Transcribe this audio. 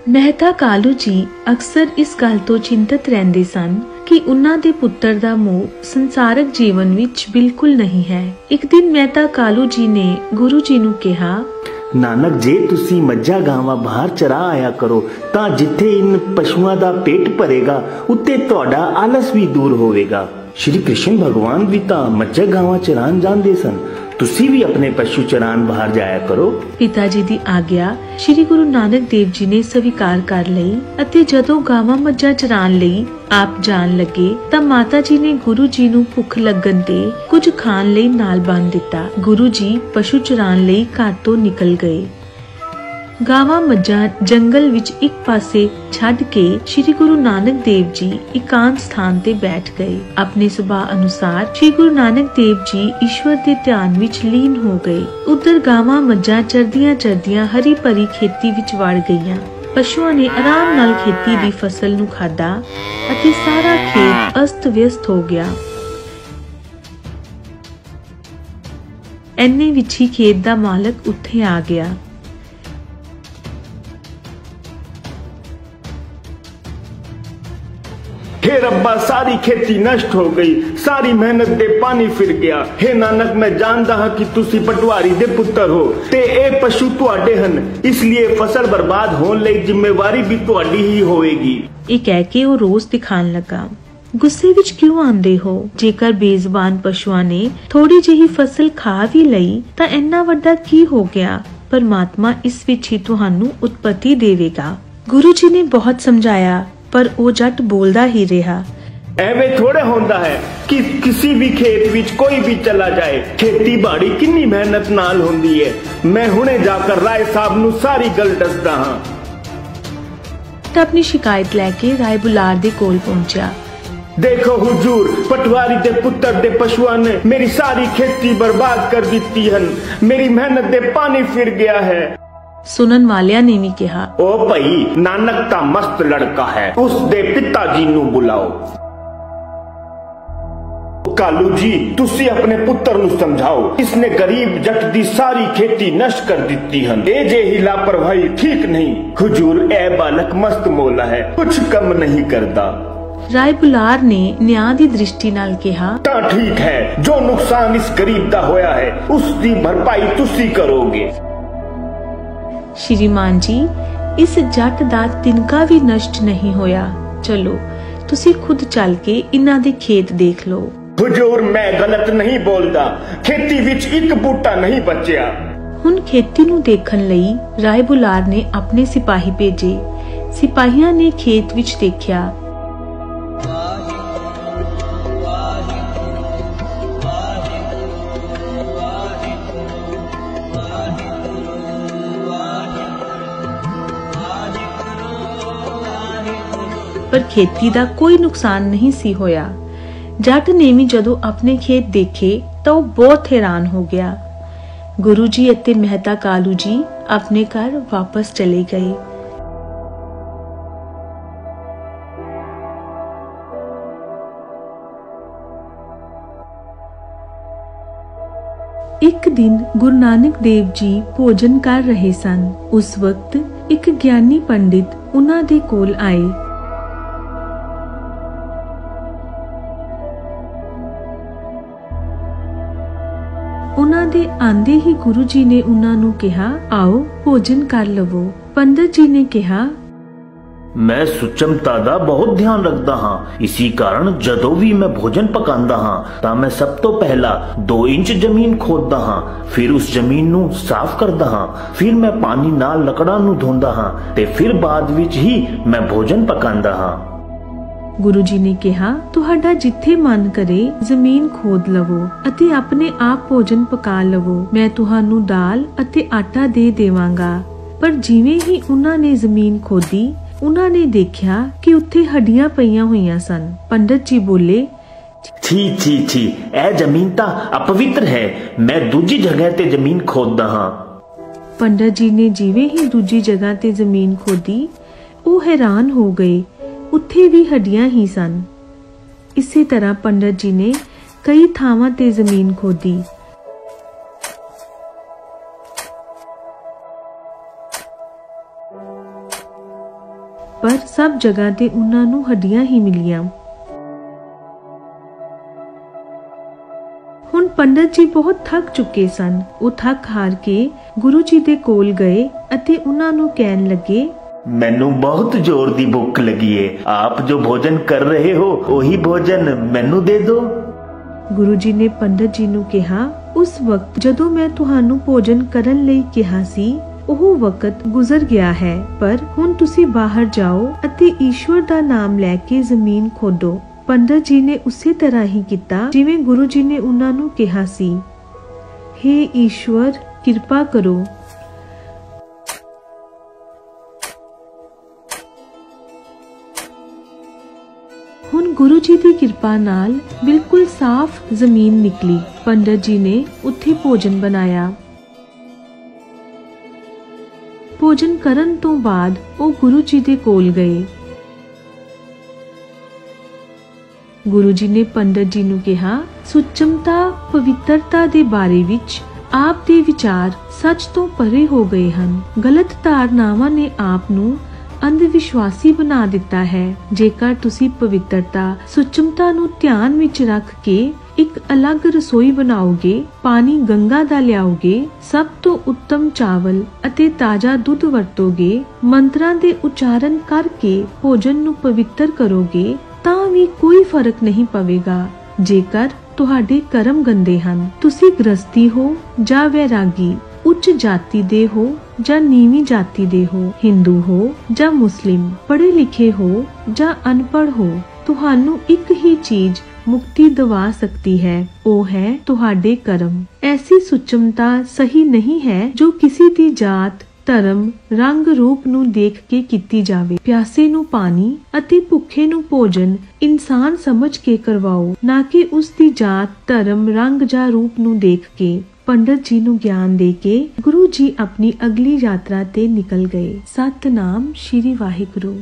ਮਹਿਤਾ ਕਾਲੂ ਜੀ ਅਕਸਰ ਇਸ ਗੱਲ ਤੋਂ ਚਿੰਤਤ ਰਹਿੰਦੇ ਸਨ ਕਿ ਉਹਨਾਂ ਦੇ ਪੁੱਤਰ ਦਾ ਮੋਹ ਸੰਸਾਰਕ ਜੀਵਨ ਵਿੱਚ ਬਿਲਕੁਲ ਨਹੀਂ ਹੈ। ਇੱਕ ਦਿਨ ਮਹਿਤਾ ਕਾਲੂ ਜੀ ਨੇ ਗੁਰੂ ਜੀ ਨੂੰ ਕਿਹਾ, ਨਾਨਕ ਜੇ ਤੁਸੀਂ ਮੱਝਾਂ ਗਾਵਾਂ ਬਾਹਰ ਚਰਾ ਆਇਆ ਕਰੋ ਤਾਂ ਜਿੱਥੇ ਇਨ ਪਸ਼ੂਆਂ ਦਾ ਪੇਟ ਭਰੇਗਾ ਉੱਤੇ ਤੁਹਾਡਾ ਆਲਸ ਵੀ ਦੂਰ ਹੋਵੇਗਾ। ਸ਼੍ਰੀ ਕ੍ਰਿਸ਼ਨ ਭਗਵਾਨ ਵੀ ਤਾਂ ਮੱਝਾਂ ਗਾਵਾਂ ਚਰਾਣ ਜਾਂਦੇ ਸਨ, ਤੁਸੀਂ ਵੀ ਆਪਣੇ ਪਸ਼ੂ ਚਰਾਣ ਬਾਹਰ ਜਾਇਆ ਕਰੋ। ਪਿਤਾ ਜੀ ਦੀ ਆਗਿਆ ਸ਼੍ਰੀ ਗੁਰੂ ਨਾਨਕ ਦੇਵ ਜੀ ਨੇ ਸਵੀਕਾਰ ਕਰ ਲਈ ਅਤੇ ਜਦੋਂ ਗਾਵਾਂ ਮੱਝਾਂ ਚਰਾਣ ਲਈ ਆਪ ਜਾਣ ਲੱਗੇ ਤਾਂ ਮਾਤਾ ਜੀ ਨੇ ਗੁਰੂ ਜੀ ਨੂੰ ਭੁੱਖ ਲੱਗਣ ਤੇ ਕੁਝ ਖਾਣ ਲਈ ਨਾਲ ਬੰਨ ਦਿੱਤਾ। ਗੁਰੂ ਜੀ ਪਸ਼ੂ ਚਰਾਣ ਲਈ ਘਰ ਤੋਂ ਨਿਕਲ ਗਏ। ਗਾਵਾਂ ਮੱਝਾਂ ਜੰਗਲ ਵਿੱਚ ਇੱਕ ਪਾਸੇ ਛੱਡ ਕੇ ਸ਼੍ਰੀ ਗੁਰੂ ਨਾਨਕ ਦੇਵ ਜੀ ਇਕਾਂਤ ਸਥਾਨ ਤੇ ਬੈਠ ਗਏ। ਆਪਣੇ ਸੁਭਾਅ ਅਨੁਸਾਰ ਸ਼੍ਰੀ ਗੁਰੂ ਨਾਨਕ ਦੇਵ ਜੀ ਈਸ਼ਵਰ ਦੇ ਧਿਆਨ ਵਿੱਚ ਲੀਨ ਹੋ ਗਏ। ਉਧਰ ਗਾਵਾਂ ਮੱਝਾਂ ਚਰਦੀਆਂ ਹਰੀ ਭਰੀ ਖੇਤੀ ਵਿੱਚ ਵੜ ਗਈਆਂ। ਪਸ਼ੂਆਂ ਨੇ ਆਰਾਮ ਨਾਲ ਖੇਤੀ ਦੀ ਫਸਲ ਨੂੰ ਖਾਧਾ ਅਤੇ ਸਾਰਾ ਖੇਤ ਅਸਤ ਵਿਅਸਤ ਹੋ ਗਿਆ। ਐਨੇ ਵਿੱਚ ਹੀ ਖੇਤ ਦਾ ਮਾਲਕ ਉੱਥੇ ਆ ਗਿਆ। हे रब्बा, सारी खेती नष्ट हो गई, सारी मेहनत दे पानी फिर गया। हे नानक, मैं जानदा हां कि तुसी पटवारी दे पुत्र हो ते ए पशु तुहाडे हन, इसलिए फसल बर्बाद होने लई जिम्मेवारी भी तुहाडी ही होएगी। ਇਹ ਕਹਿ ਕੇ ਉਹ ਰੋਸ ਦਿਖਾਣ ਲੱਗਾ। ਗੁੱਸੇ ਵਿੱਚ ਕਿਉਂ ਆਂਦੇ ਹੋ? ਜੇਕਰ ਬੇਜ਼ਬਾਨ ਪਸ਼ੂਆਂ ਨੇ ਥੋੜੀ ਜਿਹੀ ਫਸਲ ਖਾ ਵੀ ਲਈ ਤਾਂ ਇੰਨਾ ਵੱਡਾ ਕੀ ਹੋ ਗਿਆ? ਪਰਮਾਤਮਾ ਇਸ ਵਿੱਚ ਹੀ ਤੁਹਾਨੂੰ ਉਤਪਤੀ ਦੇਵੇਗਾ। ਗੁਰੂ ਜੀ ਨੇ ਬਹੁਤ ਸਮਝਾਇਆ ਪਰ ਉਹ ਜੱਟ ਬੋਲਦਾ ਹੀ ਰਿਹਾ। ਐਵੇਂ ਥੋੜੇ ਹੁੰਦਾ ਹੈ ਕਿ ਕਿਸੇ ਵੀ ਖੇਤ ਵਿੱਚ ਕੋਈ ਵੀ ਚਲਾ ਜਾਏ। ਖੇਤੀਬਾੜੀ ਕਿੰਨੀ ਮਿਹਨਤ ਨਾਲ ਹੁੰਦੀ ਹੈ। ਮੈਂ ਹੁਣੇ ਜਾ ਕੇ ਰਾਏ ਸਾਹਿਬ ਨੂੰ ਸਾਰੀ ਗੱਲ ਦੱਸਦਾ ਹਾਂ। ਤਾਂ ਆਪਣੀ ਸ਼ਿਕਾਇਤ ਲੈ ਕੇ ਰਾਏ ਬੁਲਾਰ ਦੇ ਕੋਲ ਪਹੁੰਚਿਆ। देखो हुजूर, पटवारी दे पुत्र दे पशुआ ने मेरी सारी खेती बर्बाद कर दी है। मेरी मेहनत दे पानी फिर गया है। सुनन वालिया ने भी कहा, ओ भाई, नानक ता मस्त लड़का है, उस दे पिताजी नू बुलाओ। कालू जी, तुसी अपने पुत्र नू समझाओ, इसने गरीब जट दी सारी खेती नष्ट कर दी है। ए जे ही लापरवाही ठीक नहीं। हुजूर, ए बालक मस्त मोला है, कुछ कम नहीं करता। राय बुलार ने न्याय दी दृष्टि नाल कहा, तां ठीक है, जो नुकसान इस गरीब दा होया है उसकी भरपाई तुसी करोगे। श्रीमान जी, इस जट दा तिनका भी नष्ट नहीं होया। चलो तुसी खुद चल के इन्हां दे खेत देख लो। हुजूर, मैं गलत नहीं बोलदा, खेती विच एक बूटा नहीं बचिया। हुण खेती नूं देखण लई राय बुलार ने अपने सिपाही भेजे। सिपाहियां ने खेत विच देखिया। पर खेती दा कोई नुकसान नहीं सी होया। जट ने भी जदों अपने खेत देखे तो वह बहुत हैरान हो गया। गुरु जी अते मेहता कालू जी अपने घर वापस चले गए। एक दिन गुरु नानक देव जी भोजन कर रहे सन। उस वक्त एक ज्ञानी पंडित उन्हां दे कोल आए। उन्हां दे आंदे ही गुरु जी ने उन्हां नूं कहा, आओ भोजन कर लवो। पंडित जी ने कहा, मैं सुचमता दा बहुत ध्यान रखदा हां, इसी कारण जदों भी मैं भोजन पकांदा हां तां मैं सब तो पहला 2 इंच जमीन खोददा हां, फिर उस जमीन नूं साफ करदा हां, फिर मैं पानी नाल लकड़ां नूं धोंदा हां ते फिर बाद विच ही मैं भोजन पकांदा हां। गुरु जी ने कहा, तुहाडा जिथे मन करे जमीन खोद लवो अते अपने आप भोजन पका लवो। मैं तुहानू दाल अते आटा दे देवांगा। पर जिवें ही उन्हां ने जमीन खोदी, उन्हां ने देखिया कि उत्थे हड्डियां पईयां होईयां सन। पंडित जी बोले, छी छी छी, ए जमीन ता अपवित्र है, मैं दूजी जगह ते जमीन खोददा हां। पंडित जी ने जिवें ही दूजी जगह ते जमीन खोदी, वो हैरान हो गए, उत्थे भी हड्डियां ही सन। इसी तरह पंडित जी ने कई थावां ते जमीन खोदी। पर सब जगह ते उन्हां नूं हड्डियां ही मिलियां। हुण पंडित जी बहुत थक चुके सन। वो थक हार के गुरु जी दे कोल गए अते उन्हां नूं कहण लगे, मैनू बहुत जोर दी भुख लगी है, आप जो भोजन कर रहे हो वही भोजन मैनू दे दो। गुरु जी ने पंडित जी नूं कहा, उस वक्त जदों मैं तुहानू भोजन करन लई कहा सी ਉਹ वक्त गुजर गया है, पर हुण तुसी बाहर जाओ अते ईश्वर दा नाम लैके जमीन खोदो। पंडित जी ने उसे तरह ही किया जिवें गुरु जी ने उन्हां नूं कहा सी। हे ईश्वर किरपा करो। हुण गुरु जी दी किरपा नाल बिल्कुल साफ जमीन निकली। पंडित जी ने उत्थे भोजन बनाया। भोजन करन तो बाद वो गुरु जी दे कोल गए। गुरु जी ने पंडित जी नूं कहा, सुचमता पवित्रता दे बारे विच आप दे विचार सच तो परे हो गए हन। गलत धारनावां ने आप नूं अंधविश्वासी बना दिता है। जेकर तुसी पवित्रता सुचमता नूं ध्यान विच रख के एक अलग रसोई बनाओगे, पानी गंगा दा लियाओगे, सब तो उत्तम चावल अते ताजा दुध वरतोगे, मंत्रां दे उच्चारण करके भोजन नूं पवित्र करोगे, तां भी कोई फर्क नहीं पवेगा। जेकर तुहाडे कर्म गंदे हन, तुसी गृहस्थी हो जां वैरागी, उच्च जाति दे हो जां नीवी जाति दे हो, हिंदू हो जां मुस्लिम, पढ़े लिखे हो जां अनपढ़ हो, तुहानू एक ही चीज मुक्ति दवा सकती है, वो है तुहाडे कर्म। ऐसी सुचमता सही नहीं है जो किसी दी जात धर्म रंग रूप नूं देख के कीती जावे। प्यासे नूं पानी अते भुखे नूं भोजन इंसान समझ के करवाओ, ना कि उस दी जात धर्म रंग जा रूप नूं देख के। पंडित जी नूं ज्ञान दे के गुरु जी अपनी अगली यात्रा ते निकल गए। सतनाम श्री वाहिगुरु।